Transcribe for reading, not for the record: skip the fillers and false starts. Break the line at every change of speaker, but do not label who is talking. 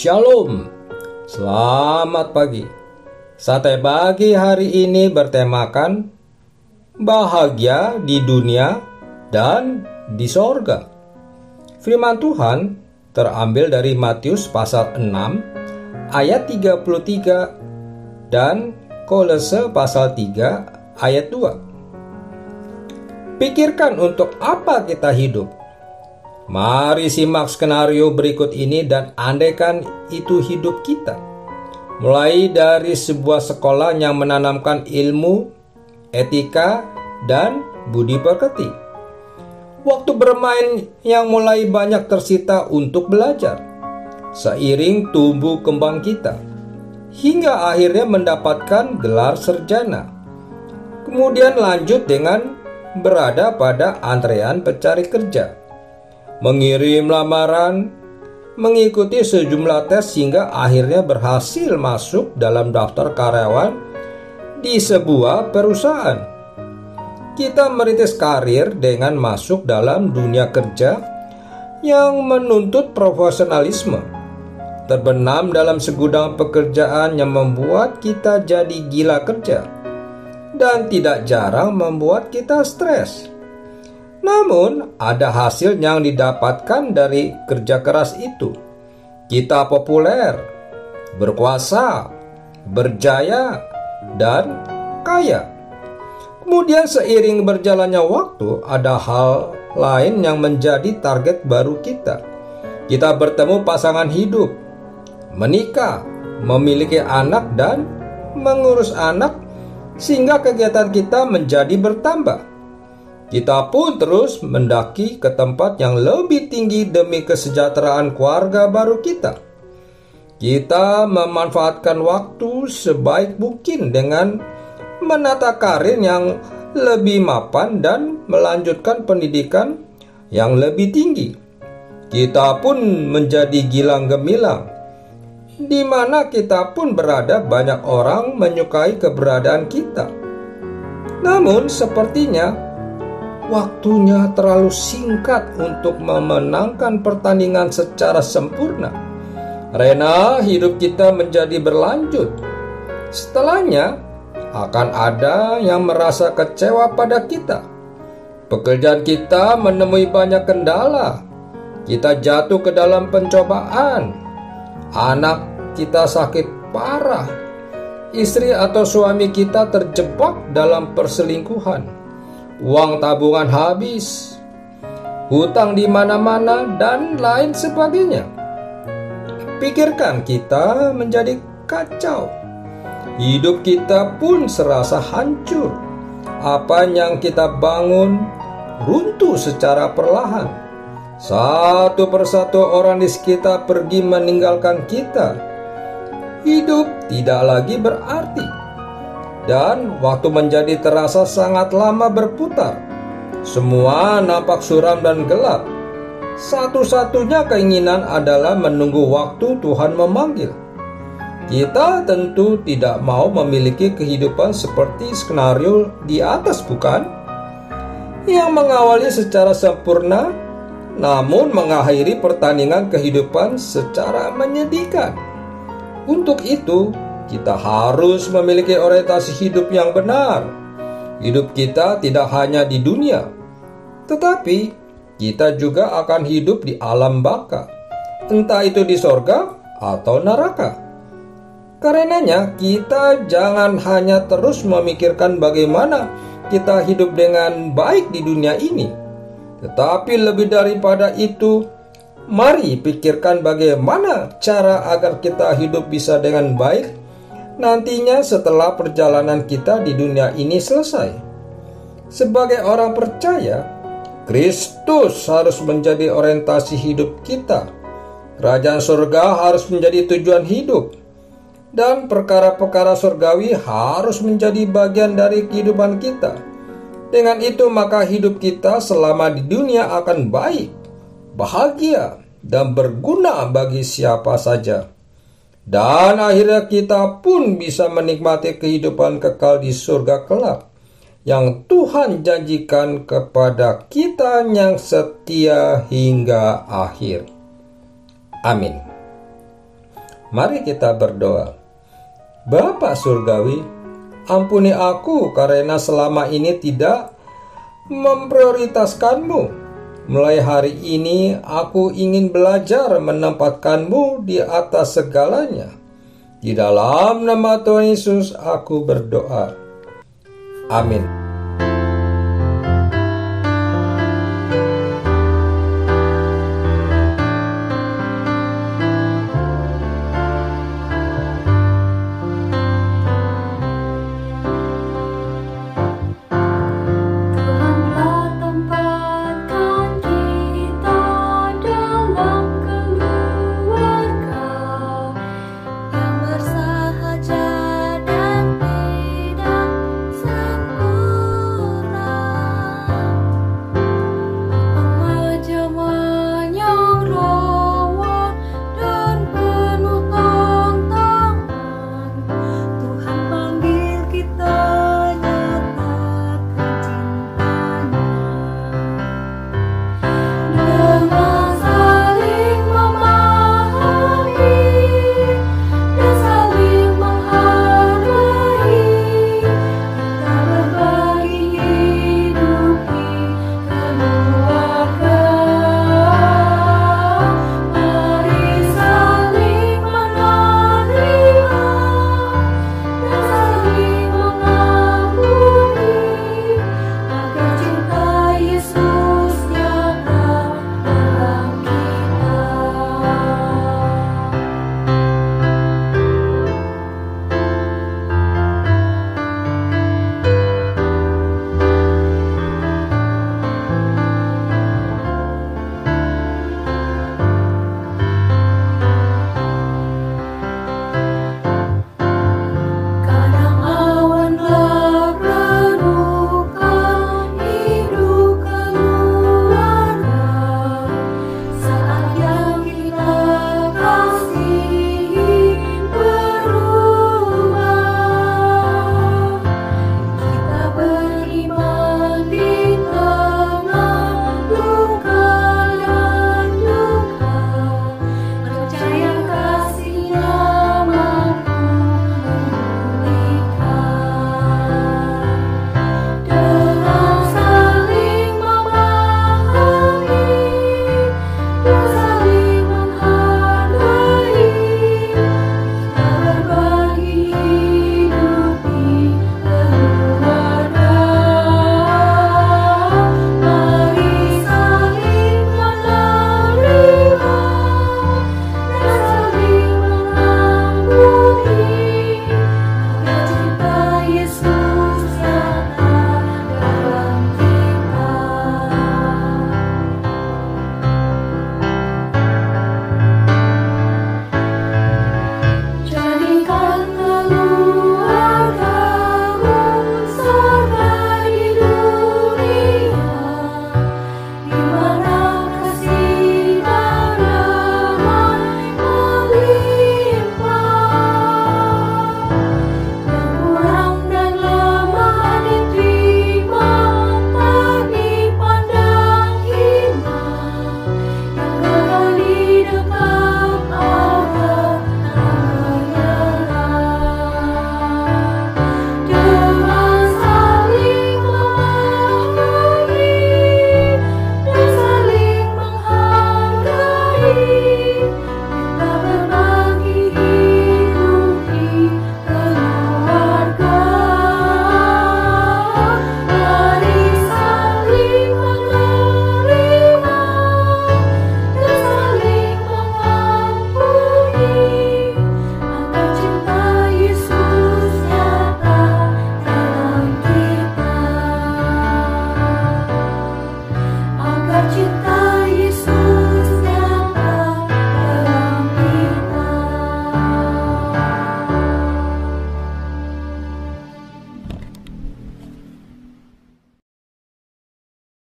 Shalom, selamat pagi. Santai pagi hari ini bertemakan bahagia di dunia dan di sorga. Firman Tuhan terambil dari Matius pasal 6 ayat 33 dan Kolose pasal 3 ayat 2. Pikirkan untuk apa kita hidup. Mari simak skenario berikut ini dan andaikan itu hidup kita. Mulai dari sebuah sekolah yang menanamkan ilmu, etika, dan budi pekerti. Waktu bermain yang mulai banyak tersita untuk belajar. Seiring tumbuh kembang kita, hingga akhirnya mendapatkan gelar sarjana. Kemudian lanjut dengan berada pada antrean pencari kerja. Mengirim lamaran, mengikuti sejumlah tes hingga akhirnya berhasil masuk dalam daftar karyawan di sebuah perusahaan. Kita merintis karir dengan masuk dalam dunia kerja yang menuntut profesionalisme, terbenam dalam segudang pekerjaan yang membuat kita jadi gila kerja dan tidak jarang membuat kita stres. Namun, ada hasil yang didapatkan dari kerja keras itu. Kita populer, berkuasa, berjaya, dan kaya. Kemudian seiring berjalannya waktu, ada hal lain yang menjadi target baru kita. Kita bertemu pasangan hidup, menikah, memiliki anak, dan mengurus anak, sehingga kegiatan kita menjadi bertambah. Kita pun terus mendaki ke tempat yang lebih tinggi demi kesejahteraan keluarga baru kita. Kita memanfaatkan waktu sebaik mungkin dengan menata karir yang lebih mapan dan melanjutkan pendidikan yang lebih tinggi. Kita pun menjadi gilang gemilang, di mana kita pun berada banyak orang menyukai keberadaan kita. Namun sepertinya waktunya terlalu singkat untuk memenangkan pertandingan secara sempurna. Arena hidup kita menjadi berlanjut. Setelahnya, akan ada yang merasa kecewa pada kita. Pekerjaan kita menemui banyak kendala. Kita jatuh ke dalam pencobaan. Anak kita sakit parah. Istri atau suami kita terjebak dalam perselingkuhan. Uang tabungan habis, hutang di mana-mana, dan lain sebagainya. Pikirkan kita menjadi kacau. Hidup kita pun serasa hancur. Apa yang kita bangun runtuh secara perlahan. Satu persatu orang di sekitar pergi meninggalkan kita. Hidup tidak lagi berarti. Dan waktu menjadi terasa sangat lama berputar. Semua nampak suram dan gelap. Satu-satunya keinginan adalah menunggu waktu Tuhan memanggil. Kita tentu tidak mau memiliki kehidupan seperti skenario di atas, bukan? Yang mengawali secara sempurna, namun mengakhiri pertandingan kehidupan secara menyedihkan. Untuk itu, kita harus memiliki orientasi hidup yang benar. Hidup kita tidak hanya di dunia, tetapi kita juga akan hidup di alam baka, entah itu di sorga atau neraka. Karenanya, kita jangan hanya terus memikirkan bagaimana kita hidup dengan baik di dunia ini, tetapi lebih daripada itu, mari pikirkan bagaimana cara agar kita hidup bisa dengan baik nantinya setelah perjalanan kita di dunia ini selesai. Sebagai orang percaya, Kristus harus menjadi orientasi hidup kita. Kerajaan surga harus menjadi tujuan hidup. Dan perkara-perkara surgawi harus menjadi bagian dari kehidupan kita. Dengan itu maka hidup kita selama di dunia akan baik, bahagia, dan berguna bagi siapa saja. Dan akhirnya kita pun bisa menikmati kehidupan kekal di surga kelak yang Tuhan janjikan kepada kita yang setia hingga akhir. Amin. Mari kita berdoa. Bapa Surgawi, ampuni aku karena selama ini tidak memprioritaskan-Mu. Mulai hari ini aku ingin belajar menempatkan-Mu di atas segalanya. Di dalam nama Tuhan Yesus aku berdoa. Amin.